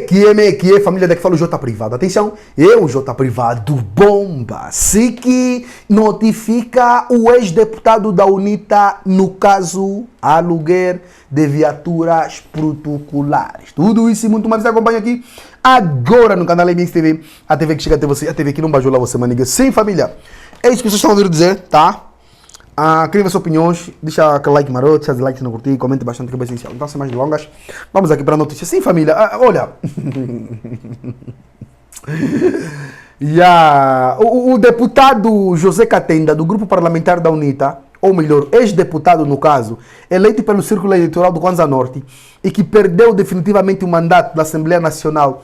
Que é, família, daqui fala o J Privado. Atenção, eu, J Privado, bomba. SIC notifica o ex-deputado da UNITA no caso aluguer de viaturas protocolares. Tudo isso e muito mais acompanha aqui agora no canal MX TV, a TV que chega até você, a TV que não bajula você, maniga. Sim, família, é isso que vocês estão ouvindo dizer, tá? Escreva suas opiniões, deixa aquele like maroto, deixa like se não curtir, comente bastante que é essencial. Então, sem mais delongas, vamos aqui para a notícia. Sim, família, olha. O deputado José Katenda, do grupo parlamentar da UNITA, ou melhor, ex-deputado no caso, eleito pelo Círculo Eleitoral do Kwanza Norte e que perdeu definitivamente o mandato da Assembleia Nacional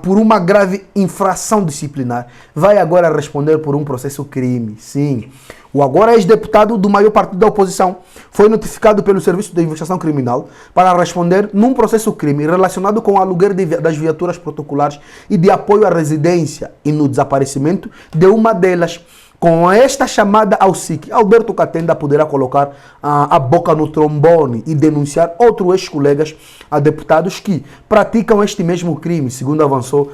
por uma grave infração disciplinar, vai agora responder por um processo crime. Sim, o agora ex-deputado do maior partido da oposição foi notificado pelo Serviço de Investigação Criminal para responder num processo crime relacionado com o aluguer das viaturas protocolares e de apoio à residência e no desaparecimento de uma delas. Com esta chamada ao SIC, Alberto Katenda poderá colocar a boca no trombone e denunciar outros ex-colegas a deputados que praticam este mesmo crime, segundo avançou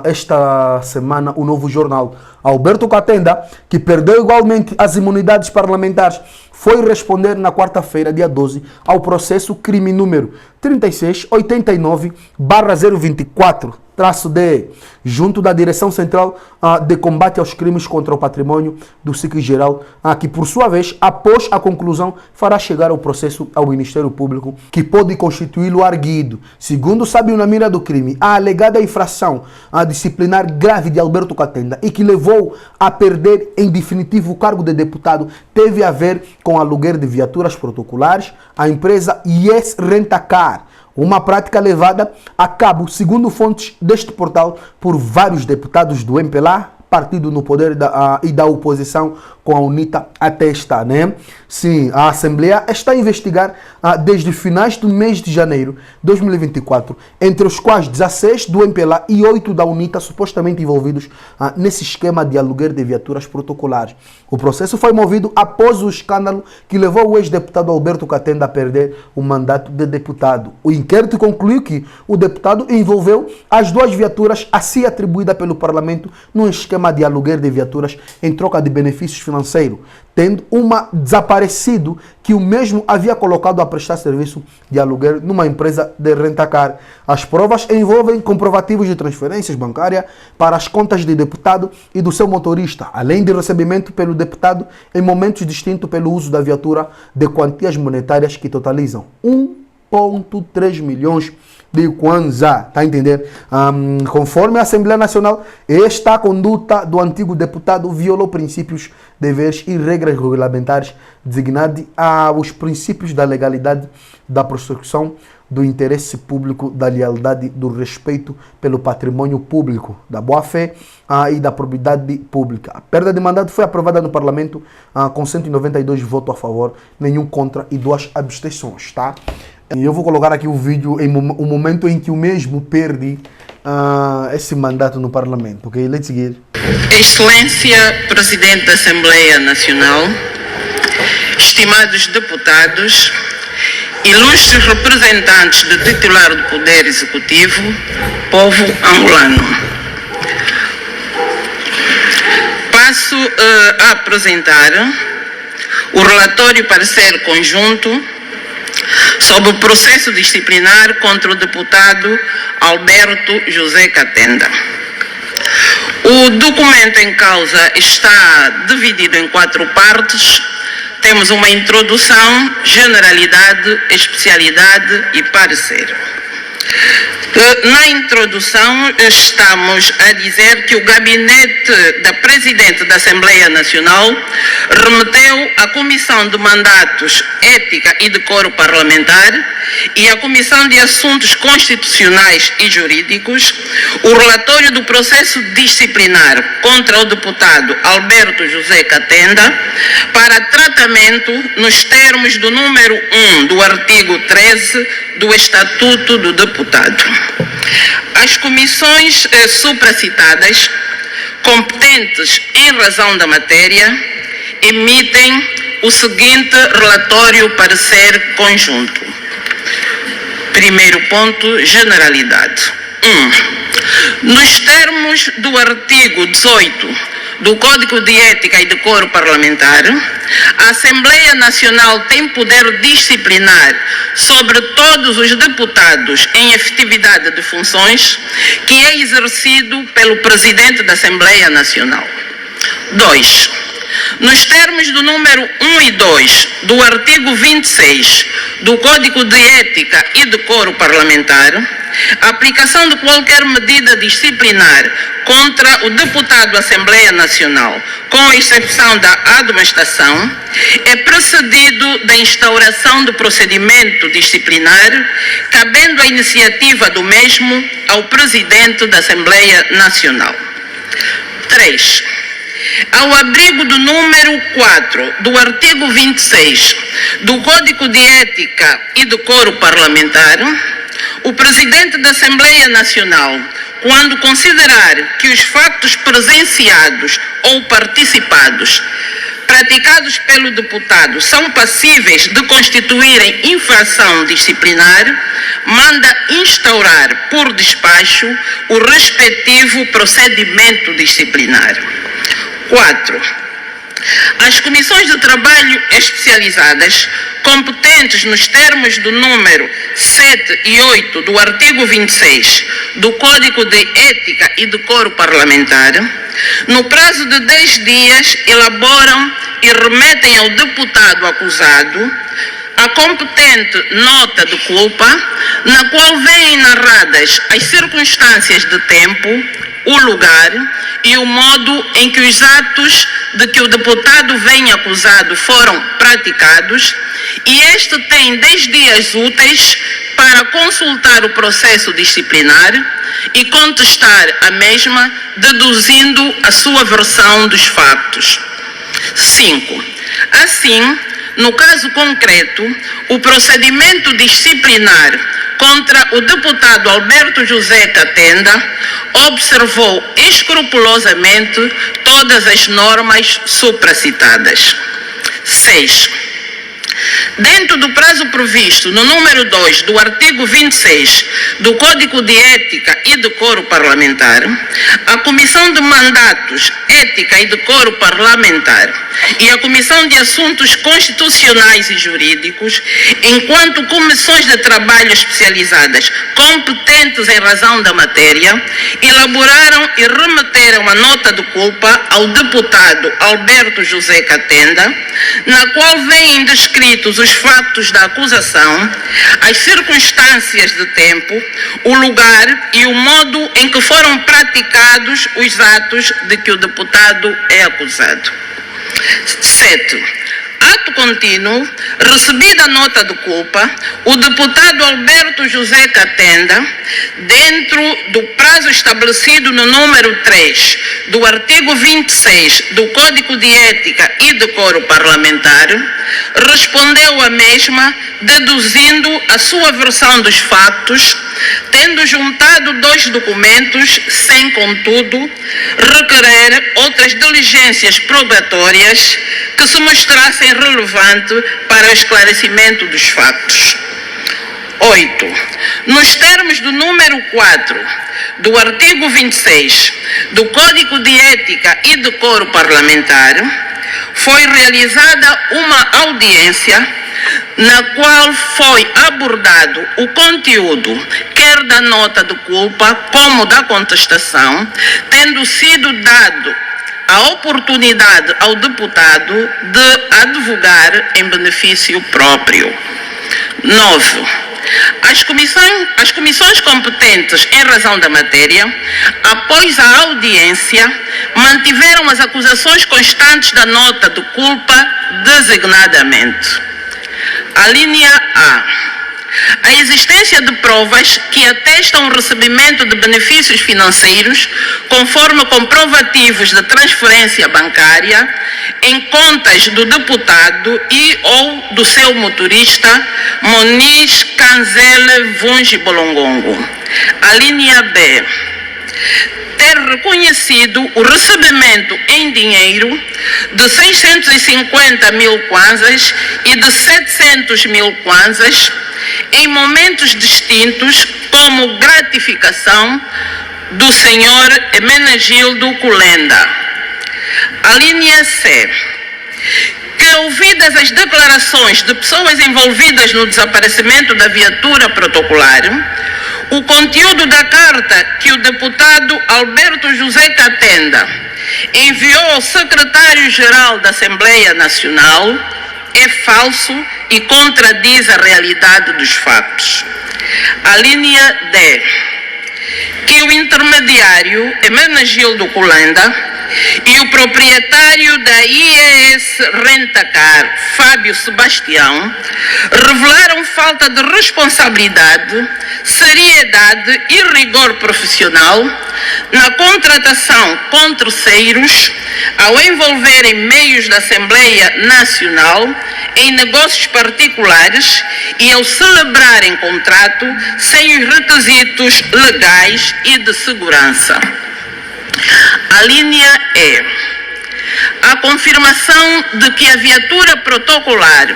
esta semana o Novo Jornal. Alberto Katenda, que perdeu igualmente as imunidades parlamentares, foi responder na quarta-feira, dia 12, ao processo crime número 3689/024-D, junto da Direção Central de Combate aos Crimes contra o Patrimônio do SIC Geral, que por sua vez, após a conclusão, fará chegar o processo ao Ministério Público, que pode constituí-lo arguido. Segundo sabe na mira do crime, a alegada infração disciplinar grave de Alberto Katenda e que levou a perder em definitivo o cargo de deputado teve a ver com aluguer de viaturas protocolares à empresa Yes Rentacar, uma prática levada a cabo, segundo fontes deste portal, por vários deputados do MPLA, partido no poder e da oposição com a UNITA até está, né? Sim, a Assembleia está a investigar desde finais do mês de janeiro de 2024, entre os quais 16 do MPLA e 8 da UNITA supostamente envolvidos nesse esquema de aluguer de viaturas protocolares. O processo foi movido após o escândalo que levou o ex-deputado Alberto Katenda a perder o mandato de deputado. O inquérito concluiu que o deputado envolveu as duas viaturas a si atribuídas pelo parlamento num esquema de aluguer de viaturas em troca de benefícios financeiros, tendo uma desaparecido que o mesmo havia colocado a prestar serviço de aluguer numa empresa de rentacar. As provas envolvem comprovativos de transferências bancárias para as contas do deputado e do seu motorista, além de recebimento pelo deputado em momentos distintos pelo uso da viatura de quantias monetárias que totalizam 1,3 milhões de Kwanza, tá a entender? Conforme a Assembleia Nacional, esta conduta do antigo deputado violou princípios, deveres e regras regulamentares designados aos princípios da legalidade, da proteção do interesse público, da lealdade, do respeito pelo patrimônio público, da boa-fé e da probidade pública. A perda de mandato foi aprovada no Parlamento com 192 votos a favor, nenhum contra e 2 abstenções, tá? E eu vou colocar aqui o vídeo em o momento em que o mesmo perde esse mandato no Parlamento, ok? Let's seguir. Excelência Presidente da Assembleia Nacional, estimados deputados, ilustres representantes do titular do Poder Executivo, povo angolano. Passo a apresentar o relatório e parecer conjunto sobre o processo disciplinar contra o deputado Alberto José Katenda. O documento em causa está dividido em 4 partes. Temos uma introdução, generalidade, especialidade e parecer. Na introdução, estamos a dizer que o gabinete da Presidente da Assembleia Nacional remeteu à Comissão de Mandatos, Ética e Decoro Parlamentar e à Comissão de Assuntos Constitucionais e Jurídicos o relatório do processo disciplinar contra o deputado Alberto José Katenda para tratamento nos termos do número 1 do artigo 13 do Estatuto do Deputado. As comissões supracitadas, competentes em razão da matéria, emitem o seguinte relatório parecer conjunto. Primeiro ponto, generalidade. 1. Nos termos do artigo 18 do Código de Ética e Decoro Parlamentar, a Assembleia Nacional tem poder disciplinar sobre todos os deputados em efetividade de funções que é exercido pelo Presidente da Assembleia Nacional. 2. Nos termos do número 1 e 2 do artigo 26 do Código de Ética e Decoro Parlamentar, a aplicação de qualquer medida disciplinar contra o deputado da Assembleia Nacional, com exceção da admoestação, é precedido da instauração do procedimento disciplinar, cabendo a iniciativa do mesmo ao Presidente da Assembleia Nacional. 3. Ao abrigo do número 4 do artigo 26 do Código de Ética e Decoro Parlamentar, o Presidente da Assembleia Nacional, quando considerar que os factos presenciados ou participados praticados pelo deputado são passíveis de constituírem infração disciplinar, manda instaurar por despacho o respectivo procedimento disciplinar. 4. As comissões de trabalho especializadas, competentes nos termos do número 7 e 8 do artigo 26 do Código de Ética e Decoro Parlamentar, no prazo de 10 dias elaboram e remetem ao deputado acusado a competente nota de culpa, na qual vêm narradas as circunstâncias de tempo, o lugar e o modo em que os atos de que o deputado vem acusado foram praticados, e este tem 10 dias úteis para consultar o processo disciplinar e contestar a mesma, deduzindo a sua versão dos fatos. 5. Assim, no caso concreto, o procedimento disciplinar contra o deputado Alberto José Catenda observou escrupulosamente todas as normas supracitadas. 6. Dentro do prazo previsto no número 2 do artigo 26 do Código de Ética e Decoro Parlamentar, a Comissão de Mandatos, Ética e Decoro Parlamentar e a Comissão de Assuntos Constitucionais e Jurídicos, enquanto comissões de trabalho especializadas competentes em razão da matéria, elaboraram e remeteram a nota de culpa ao deputado Alberto José Catenda, na qual vêm descritos os fatos da acusação, as circunstâncias de tempo, o lugar e o modo em que foram praticados os atos de que o deputado é acusado. 7. Ato contínuo, recebida a nota de culpa, o deputado Alberto José Catenda, dentro do prazo estabelecido no número 3 do artigo 26 do Código de Ética e Decoro Parlamentar, respondeu a mesma, deduzindo a sua versão dos fatos, tendo juntado 2 documentos, sem, contudo, requerer outras diligências probatórias que se mostrassem relevantes para o esclarecimento dos fatos. 8. Nos termos do número 4 do artigo 26 do Código de Ética e Decoro Parlamentar, foi realizada uma audiência na qual foi abordado o conteúdo, quer da nota de culpa como da contestação, tendo sido dado a oportunidade ao deputado de advogar em benefício próprio. 9. As comissões competentes em razão da matéria, após a audiência, mantiveram as acusações constantes da nota de culpa designadamente. A linha A. A existência de provas que atestam o recebimento de benefícios financeiros conforme comprovativos de transferência bancária em contas do deputado e ou do seu motorista Moniz Canzele Vungi Bolongongo. A linha B. Ter reconhecido o recebimento em dinheiro de 650 mil kwanzas e de 700 mil kwanzas em momentos distintos como gratificação do senhor Hermenegildo Kulenda. A linha C. Que, ouvidas as declarações de pessoas envolvidas no desaparecimento da viatura protocolar, o conteúdo da carta que o deputado Alberto José Catenda enviou ao secretário-geral da Assembleia Nacional é falso e contradiz a realidade dos fatos. A linha D. Que o intermediário Hermenegildo Kulenda e o proprietário da IES Rentacar, Fábio Sebastião, revelaram falta de responsabilidade, seriedade e rigor profissional na contratação com terceiros ao envolverem meios da Assembleia Nacional em negócios particulares e ao celebrarem contrato sem os requisitos legais e de segurança. A linha E. A confirmação de que a viatura protocolar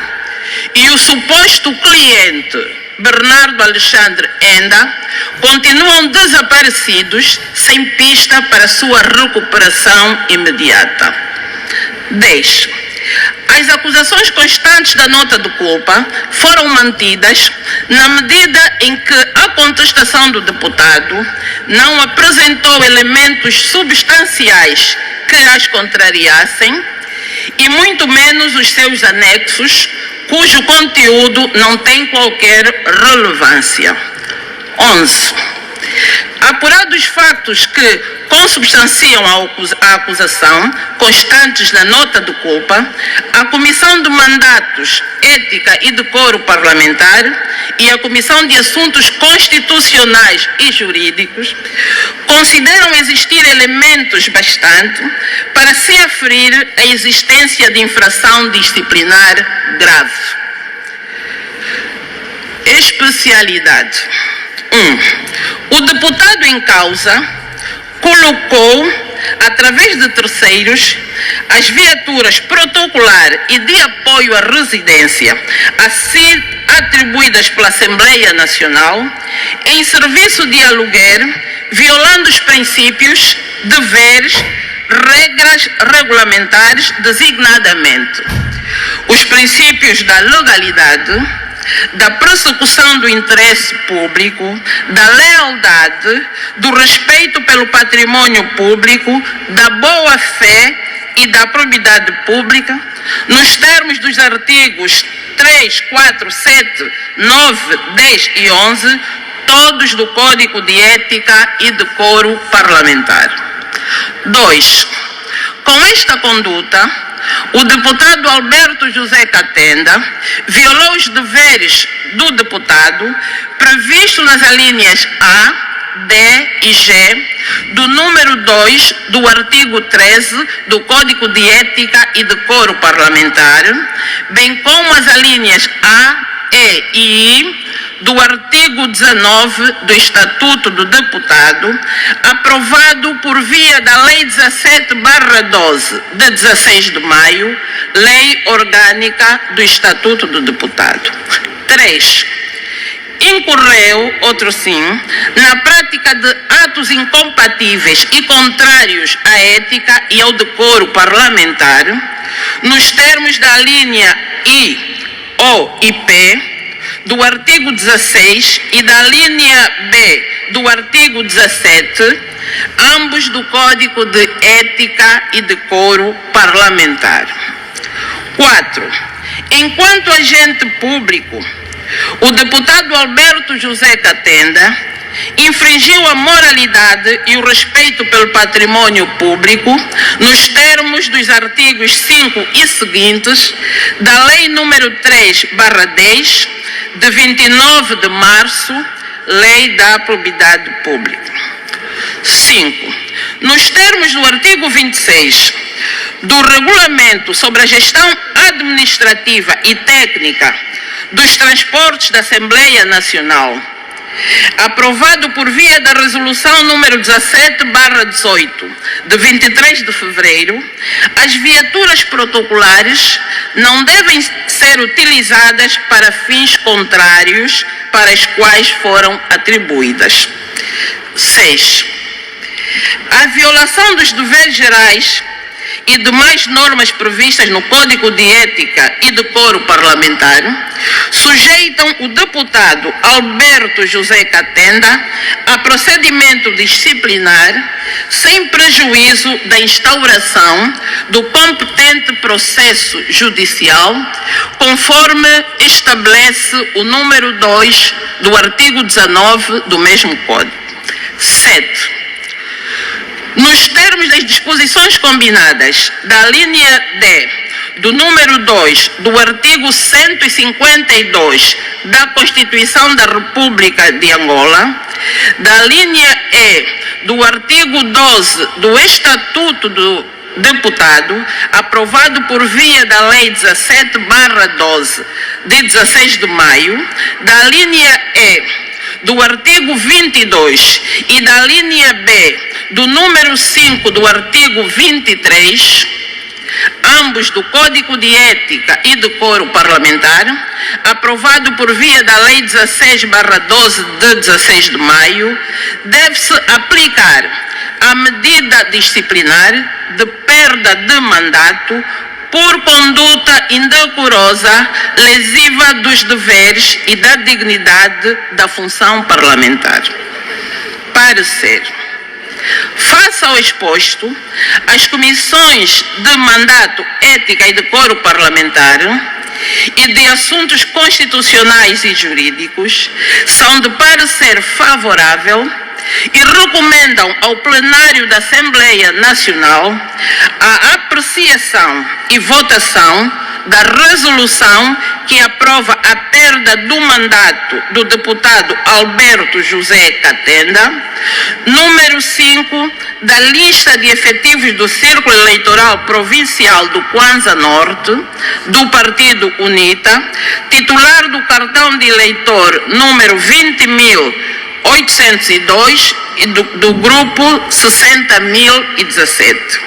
e o suposto cliente Bernardo Alexandre Enda continuam desaparecidos sem pista para sua recuperação imediata. 10. As acusações constantes da nota de culpa foram mantidas na medida em que a contestação do deputado não apresentou elementos substanciais que as contrariassem e muito menos os seus anexos, cujo conteúdo não tem qualquer relevância. 11. Apurados fatos que consubstanciam a acusação constantes na nota de culpa, a Comissão de Mandatos, Ética e Decoro Parlamentar e a Comissão de Assuntos Constitucionais e Jurídicos consideram existir elementos bastantes para se aferir a existência de infração disciplinar grave. Especialidade. 1. O deputado em causa colocou, através de terceiros, as viaturas protocolar e de apoio à residência assim atribuídas pela Assembleia Nacional em serviço de aluguer, violando os princípios, deveres, regras regulamentares, designadamente os princípios da legalidade, da persecução do interesse público, da lealdade, do respeito pelo patrimônio público, da boa-fé e da probidade pública, nos termos dos artigos 3, 4, 7, 9, 10 e 11, todos do Código de Ética e Decoro Parlamentar. 2. Com esta conduta, o deputado Alberto José Catenda violou os deveres do deputado previsto nas alíneas A, D e G do número 2 do artigo 13 do Código de Ética e Decoro Parlamentar, bem como as alíneas A, E e I do artigo 19 do Estatuto do Deputado, aprovado por via da Lei 17/12, de 16 de maio, Lei Orgânica do Estatuto do Deputado. 3. Incorreu, outro sim, na prática de atos incompatíveis e contrários à ética e ao decoro parlamentar, nos termos da linha I, O e P, do artigo 16 e da linha B do artigo 17, ambos do Código de Ética e Decoro Parlamentar. 4. Enquanto agente público, o deputado Alberto José Catenda infringiu a moralidade e o respeito pelo patrimônio público nos termos dos artigos 5 e seguintes da Lei número 3/10, de 29 de março, Lei da Probidade Pública. 5. Nos termos do artigo 26 do Regulamento sobre a Gestão Administrativa e Técnica dos Transportes da Assembleia Nacional, aprovado por via da resolução número 17/18, de 23 de fevereiro, as viaturas protocolares não devem ser utilizadas para fins contrários para os quais foram atribuídas. 6. A violação dos deveres gerais e demais normas previstas no Código de Ética e Decoro Parlamentar sujeitam o deputado Alberto José Katenda a procedimento disciplinar sem prejuízo da instauração do competente processo judicial, conforme estabelece o número 2 do artigo 19 do mesmo Código. 7. Nos termos das disposições combinadas da linha D do número 2 do artigo 152 da Constituição da República de Angola, da linha E do artigo 12 do Estatuto do Deputado, aprovado por via da Lei 17/12, de 16 de maio, da linha E do artigo 22 e da linha B do número 5 do artigo 23, ambos do Código de Ética e Decoro Parlamentar, aprovado por via da Lei 16/12 de 16 de maio, deve-se aplicar a medida disciplinar de perda de mandato por conduta indecorosa, lesiva dos deveres e da dignidade da função parlamentar. Parecer. Face ao exposto, as comissões de mandato, ética e decoro parlamentar e de assuntos constitucionais e jurídicos são de parecer favorável e recomendam ao plenário da Assembleia Nacional a apreciação e votação da resolução que aprova a perda do mandato do deputado Alberto José Katenda, número 5 da lista de efetivos do Círculo Eleitoral Provincial do Kwanza Norte, do Partido UNITA, titular do cartão de eleitor número 20.802 e do grupo 60.017.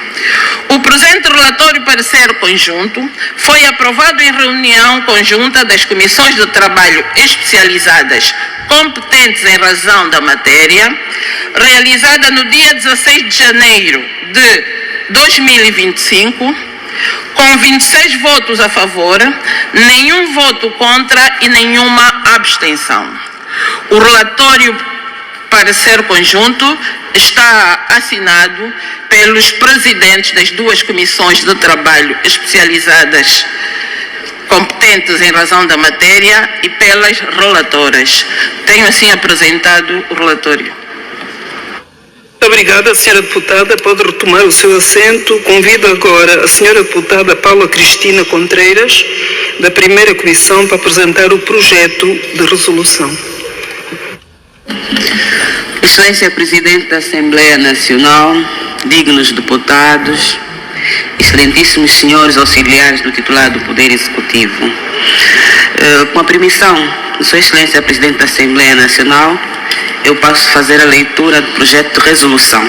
O presente relatório parecer conjunto foi aprovado em reunião conjunta das comissões de trabalho especializadas competentes em razão da matéria, realizada no dia 16 de janeiro de 2025, com 26 votos a favor, nenhum voto contra e nenhuma abstenção. O relatório parecer conjunto está assinado pelos presidentes das duas comissões de trabalho especializadas competentes em razão da matéria e pelas relatoras. Tenho assim apresentado o relatório. Muito obrigada, senhora deputada. Pode retomar o seu assento. Convido agora a senhora deputada Paula Cristina Contreiras, da primeira comissão, para apresentar o projeto de resolução. Excelência Presidente da Assembleia Nacional, dignos deputados, excelentíssimos senhores auxiliares do titular do Poder Executivo. Com a permissão de Sua Excelência Presidente da Assembleia Nacional, eu passo a fazer a leitura do projeto de resolução.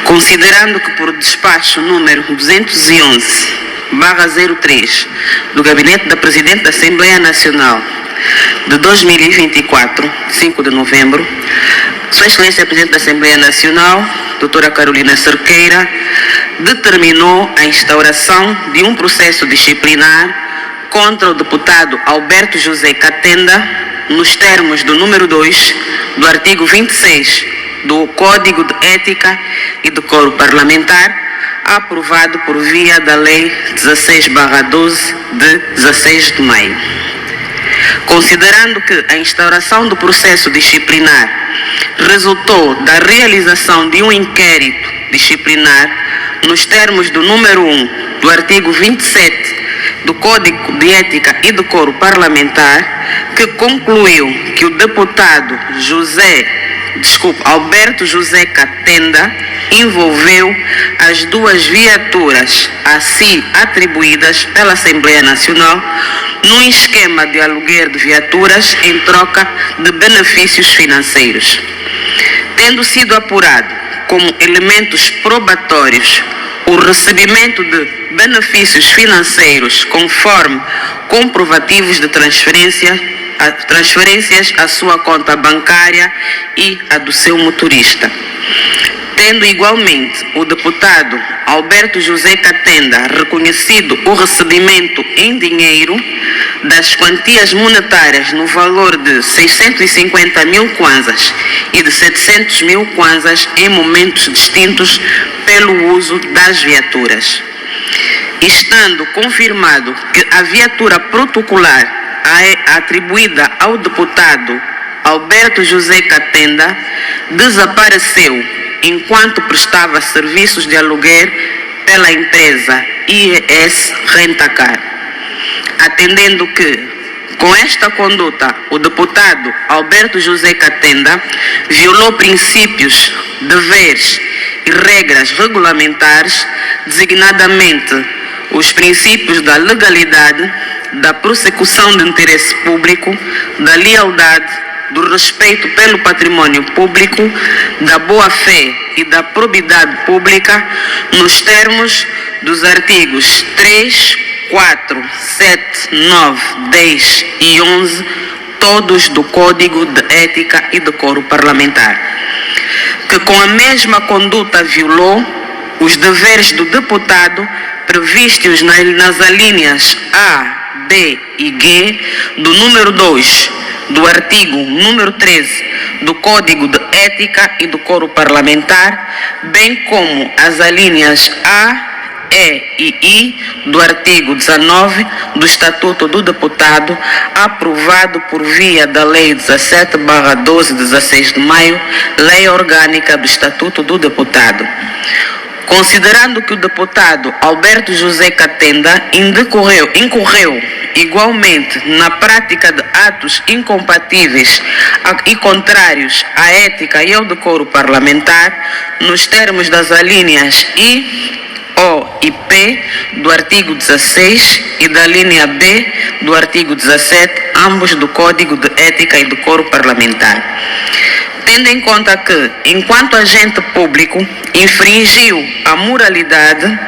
Considerando que por despacho número 211/03 do Gabinete da Presidente da Assembleia Nacional de 2024, 5 de novembro, Sua Excelência Presidente da Assembleia Nacional, doutora Carolina Cerqueira, determinou a instauração de um processo disciplinar contra o deputado Alberto José Katenda, nos termos do número 2 do artigo 26 do Código de Ética e Decoro Parlamentar, aprovado por via da Lei 16/12 de 16 de maio. Considerando que a instauração do processo disciplinar resultou da realização de um inquérito disciplinar nos termos do número 1 do artigo 27 do Código de Ética e Decoro Parlamentar, que concluiu que o deputado Alberto José Katenda envolveu as duas viaturas a si atribuídas pela Assembleia Nacional num esquema de aluguer de viaturas em troca de benefícios financeiros. Tendo sido apurado como elementos probatórios o recebimento de benefícios financeiros conforme comprovativos de transferências à sua conta bancária e a do seu motorista. Tendo igualmente o deputado Alberto José Catenda reconhecido o recebimento em dinheiro das quantias monetárias no valor de 650 mil kwanzas e de 700 mil kwanzas em momentos distintos pelo uso das viaturas. Estando confirmado que a viatura protocolar atribuída ao deputado Alberto José Catenda desapareceu enquanto prestava serviços de aluguer pela empresa IES Rentacar. Atendendo que, com esta conduta, o deputado Alberto José Catenda violou princípios, deveres e regras regulamentares, designadamente os princípios da legalidade, da prossecução do interesse público, da lealdade, do respeito pelo patrimônio público, da boa-fé e da probidade pública, nos termos dos artigos 3, 4, 7, 9, 10 e 11, todos do Código de Ética e Decoro Parlamentar, que com a mesma conduta violou os deveres do deputado previstos nas alíneas A, B e G do número 2 do artigo número 13 do Código de Ética e Decoro Parlamentar, bem como as alíneas A, E e I do artigo 19 do Estatuto do Deputado, aprovado por via da Lei 17/12, 16 de maio, Lei Orgânica do Estatuto do Deputado. Considerando que o deputado Alberto José Catenda incorreu igualmente na prática de atos incompatíveis e contrários à ética e ao decoro parlamentar, nos termos das alíneas I, O e P do artigo 16 e da linha B do artigo 17, ambos do Código de Ética e Decoro Parlamentar. Tendo em conta que, enquanto agente público, infringiu a moralidade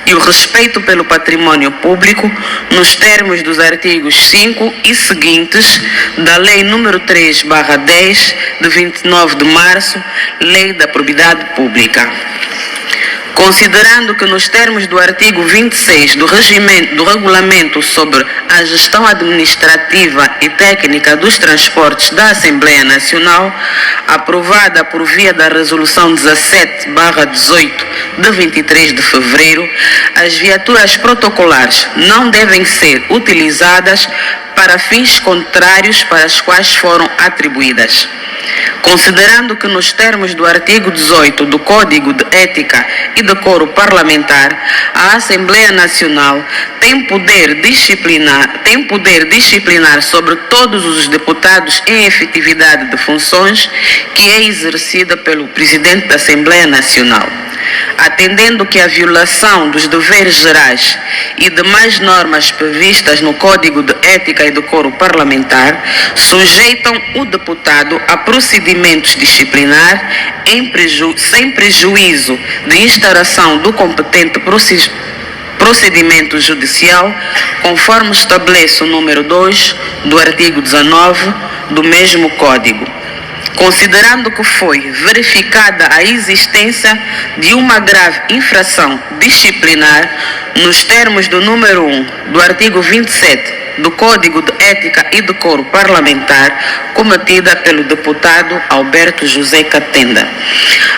e o respeito pelo patrimônio público nos termos dos artigos 5 e seguintes da Lei nº 3/10, de 29 de março, Lei da Probidade Pública. Considerando que nos termos do artigo 26 do Regulamento sobre a Gestão Administrativa e Técnica dos Transportes da Assembleia Nacional, aprovada por via da Resolução 17/18 de 23 de fevereiro, as viaturas protocolares não devem ser utilizadas para fins contrários para os quais foram atribuídas. Considerando que nos termos do artigo 18 do Código de Ética e Decoro Parlamentar, a Assembleia Nacional tem poder disciplinar sobre todos os deputados em efetividade de funções que é exercida pelo Presidente da Assembleia Nacional. Atendendo que a violação dos deveres gerais e demais normas previstas no Código de Ética e Decoro Parlamentar sujeitam o deputado a procedimentos disciplinares sem prejuízo de instauração do competente procedimento judicial, conforme estabelece o número 2 do artigo 19 do mesmo Código. Considerando que foi verificada a existência de uma grave infração disciplinar nos termos do número 1 do artigo 27 do Código de Ética e Decoro Parlamentar, cometida pelo deputado Alberto José Catenda,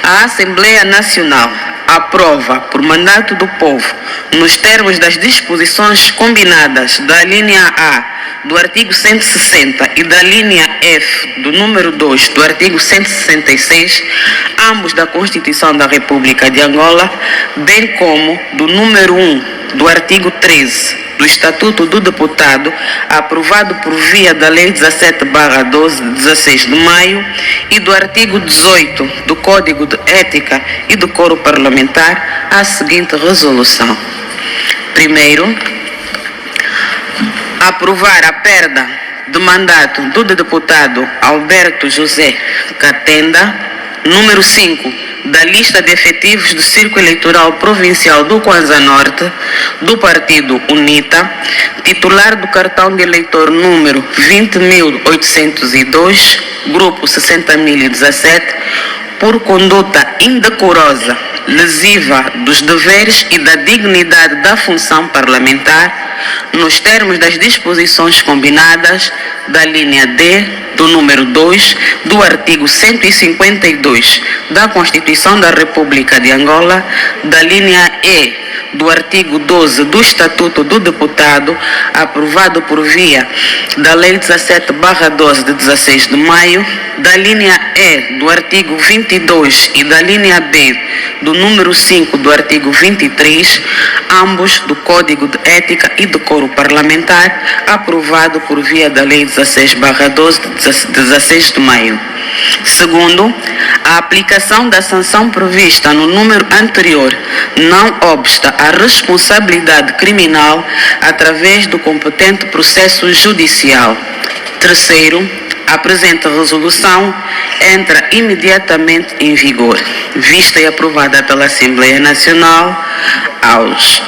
a Assembleia Nacional aprova, por mandato do povo, nos termos das disposições combinadas da linha A do artigo 160 e da linha F do número 2 do artigo 166, ambos da Constituição da República de Angola, bem como do número 1 do artigo 13 do Estatuto do Deputado, aprovado por via da Lei 17/12, 16 de maio, e do artigo 18 do Código de Ética e Decoro Parlamentar, a seguinte resolução. Primeiro, aprovar a perda do mandato do deputado Alberto José Catenda, número 5, da lista de efetivos do Círculo Eleitoral Provincial do Kwanza Norte, do partido UNITA, titular do cartão de eleitor número 20.802, grupo 60.017, por conduta indecorosa, lesiva dos deveres e da dignidade da função parlamentar, nos termos das disposições combinadas da linha D do número 2 do artigo 152 da Constituição da República de Angola, da linha E do artigo 12 do Estatuto do Deputado, aprovado por via da Lei 17/12 de 16 de maio, da linha E do artigo 22 e da linha B do número 5 do artigo 23, ambos do Código de Ética e Decoro Parlamentar, aprovado por via da Lei 16/12 de 16 de maio. Segundo, a aplicação da sanção prevista no número anterior não obsta à responsabilidade criminal através do competente processo judicial. Terceiro, a presente resolução entra imediatamente em vigor, vista e aprovada pela Assembleia Nacional aos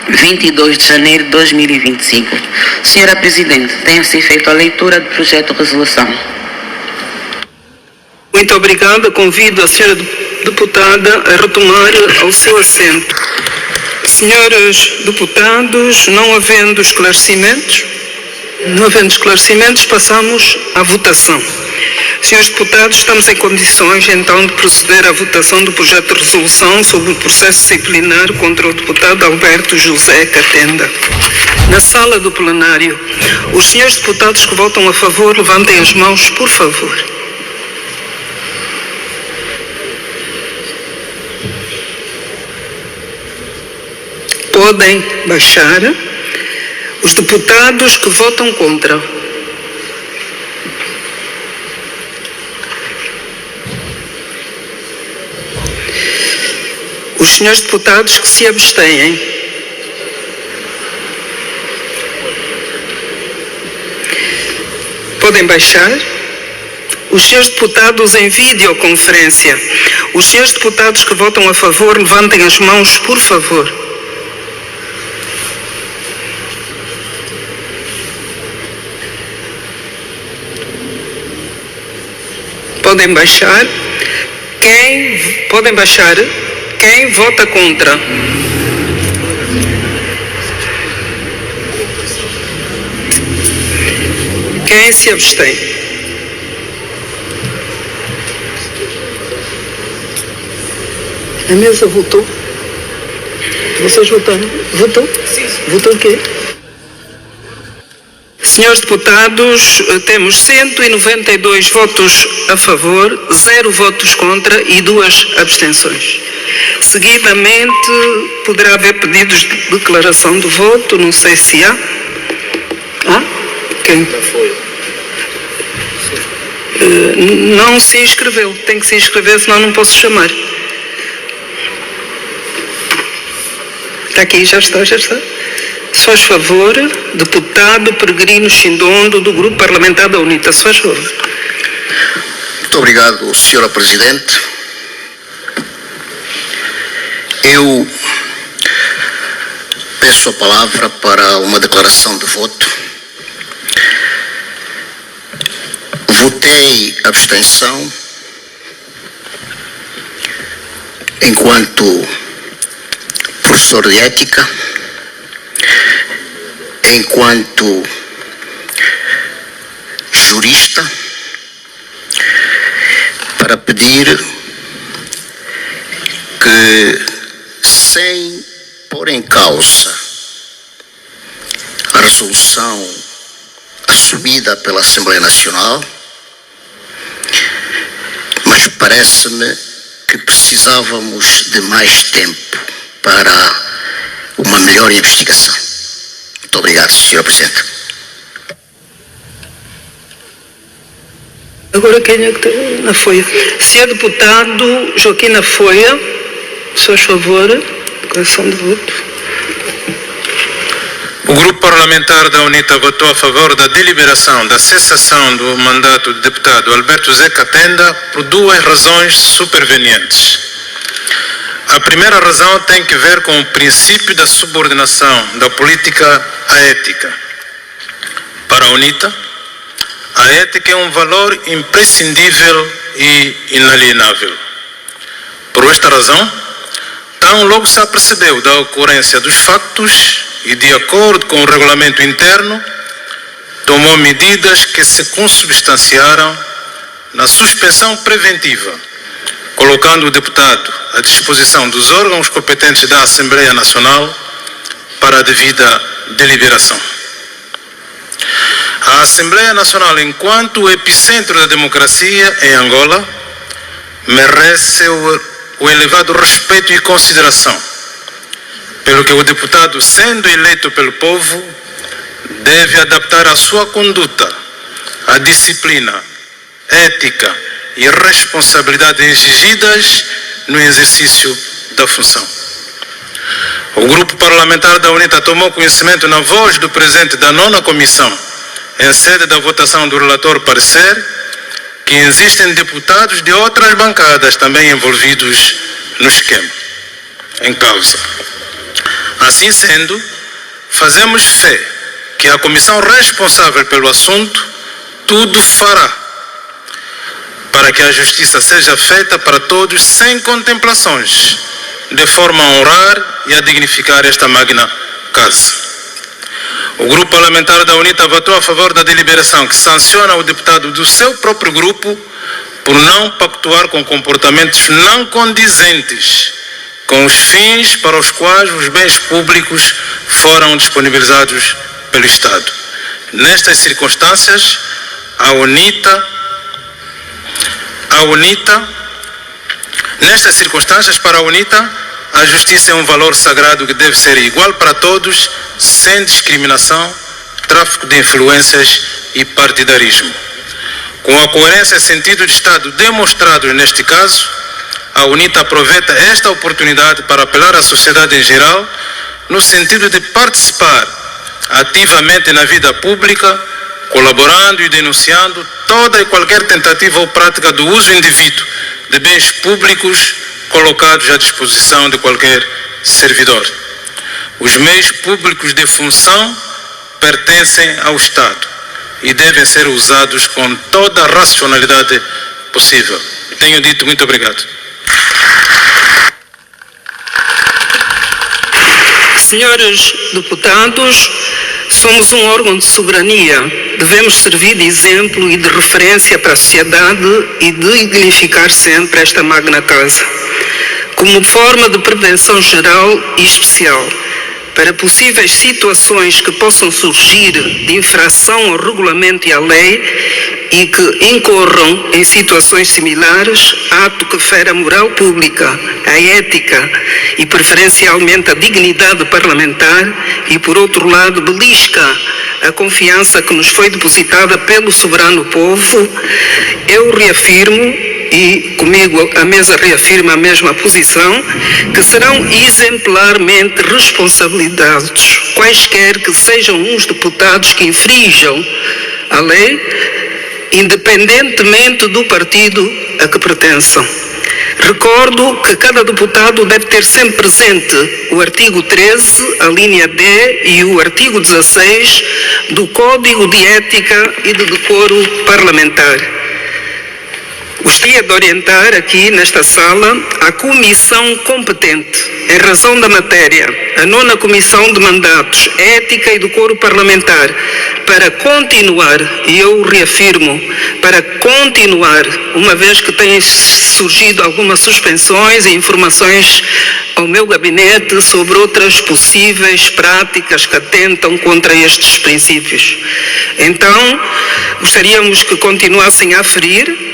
22 de janeiro de 2025. Senhora Presidente, tenha-se feito a leitura do projeto de resolução. Muito obrigada. Convido a senhora deputada a retomar ao seu assento. Senhores deputados, não havendo esclarecimentos, passamos à votação. Senhores deputados, estamos em condições então de proceder à votação do projeto de resolução sobre o processo disciplinar contra o deputado Alberto José Catenda. Na sala do plenário, os senhores deputados que votam a favor, levantem as mãos, por favor. Podem baixar. Os deputados que votam contra. Os senhores deputados que se abstêm. Podem baixar. Os senhores deputados em videoconferência. Os senhores deputados que votam a favor, levantem as mãos, por favor. Podem baixar. Podem baixar. Quem vota contra? Quem se abstém? A mesa votou? Vocês votaram? Votou? Sim. Votou o quê? Senhores deputados, temos 192 votos a favor, 0 votos contra e 2 abstenções. Seguidamente, poderá haver pedidos de declaração de voto, não sei se há. Há? Quem? Não se inscreveu, tem que se inscrever, senão não posso chamar. Está aqui, já está. Se faz favor, deputado Peregrino Chindondo, do Grupo Parlamentar da UNITA. Se faz favor. Muito obrigado, Senhora Presidente. Eu peço a palavra para uma declaração de voto. Votei abstenção enquanto professor de ética, enquanto jurista, para pedir que, sem pôr em causa a resolução assumida pela Assembleia Nacional, mas parece-me que precisávamos de mais tempo para uma melhor investigação. Muito obrigado, Sr. Presidente. Agora quem é que está na folha? Senhor deputado Joaquim na folha, se faz favor, declaração de voto. O grupo parlamentar da UNITA votou a favor da deliberação da cessação do mandato do deputado Alberto Zé Catenda por duas razões supervenientes. A primeira razão tem que ver com o princípio da subordinação da política à ética. Para a UNITA, a ética é um valor imprescindível e inalienável. Por esta razão, tão logo se apercebeu da ocorrência dos factos e, de acordo com o regulamento interno, tomou medidas que se consubstanciaram na suspensão preventiva, colocando o deputado à disposição dos órgãos competentes da Assembleia Nacional para a devida deliberação. A Assembleia Nacional, enquanto o epicentro da democracia em Angola, merece o elevado respeito e consideração, pelo que o deputado, sendo eleito pelo povo, deve adaptar a sua conduta à disciplina, ética e responsabilidade exigidas no exercício da função. O grupo parlamentar da UNITA tomou conhecimento na voz do presidente da 9ª Comissão, em sede da votação do relator parecer, que existem deputados de outras bancadas também envolvidos no esquema em causa. Assim sendo, fazemos fé que a comissão responsável pelo assunto tudo fará para que a justiça seja feita para todos sem contemplações, de forma a honrar e a dignificar esta magna casa. O grupo parlamentar da UNITA votou a favor da deliberação que sanciona o deputado do seu próprio grupo por não pactuar com comportamentos não condizentes com os fins para os quais os bens públicos foram disponibilizados pelo Estado. Nestas circunstâncias, para a UNITA, a justiça é um valor sagrado que deve ser igual para todos, sem discriminação, tráfico de influências e partidarismo. Com a coerência e sentido de Estado demonstrados neste caso, a UNITA aproveita esta oportunidade para apelar à sociedade em geral, no sentido de participar ativamente na vida pública, colaborando e denunciando toda e qualquer tentativa ou prática do uso indevido de bens públicos colocados à disposição de qualquer servidor. Os meios públicos de função pertencem ao Estado e devem ser usados com toda a racionalidade possível. Tenho dito, muito obrigado. Senhores deputados, somos um órgão de soberania. Devemos servir de exemplo e de referência para a sociedade e dignificar sempre esta magna casa. Como forma de prevenção geral e especial, para possíveis situações que possam surgir de infração ao regulamento e à lei e que incorram em situações similares, ato que fere a moral pública, a ética e preferencialmente a dignidade parlamentar e, por outro lado, belisca a confiança que nos foi depositada pelo soberano povo, eu reafirmo, e comigo a mesa reafirma a mesma posição, que serão exemplarmente responsabilizados quaisquer que sejam os deputados que infringam a lei, independentemente do partido a que pertençam. Recordo que cada deputado deve ter sempre presente o artigo 13, a linha D, e o artigo 16 do Código de Ética e de Decoro Parlamentar. Gostaria de orientar aqui nesta sala a comissão competente, em razão da matéria, a 9ª Comissão de Mandatos, Ética e Decoro Parlamentar, para continuar, e eu reafirmo, para continuar, uma vez que têm surgido algumas suspensões e informações ao meu gabinete sobre outras possíveis práticas que atentam contra estes princípios. Então, gostaríamos que continuassem a aferir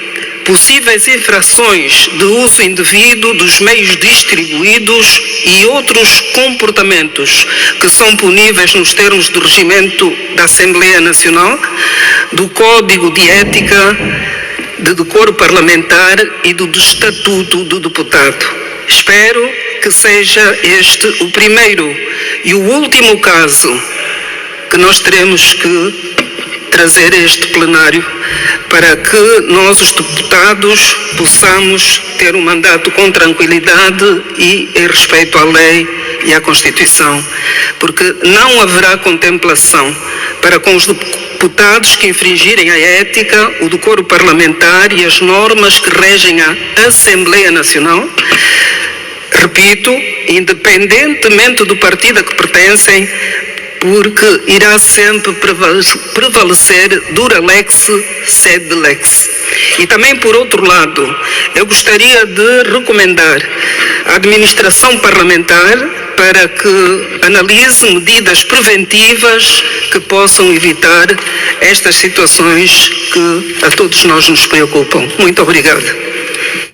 possíveis infrações de uso indevido dos meios distribuídos e outros comportamentos que são puníveis nos termos do regimento da Assembleia Nacional, do Código de Ética, de Decoro Parlamentar e do Estatuto do Deputado. Espero que seja este o primeiro e o último caso que nós teremos que trazer a este plenário para que nós, os deputados, possamos ter um mandato com tranquilidade e em respeito à lei e à Constituição, porque não haverá contemplação para com os deputados que infringirem a ética, o decoro parlamentar e as normas que regem a Assembleia Nacional. Repito, independentemente do partido a que pertencem, porque irá sempre prevalecer dura lex, sed lex. E também, por outro lado, eu gostaria de recomendar à administração parlamentar para que analise medidas preventivas que possam evitar estas situações que a todos nós nos preocupam. Muito obrigada.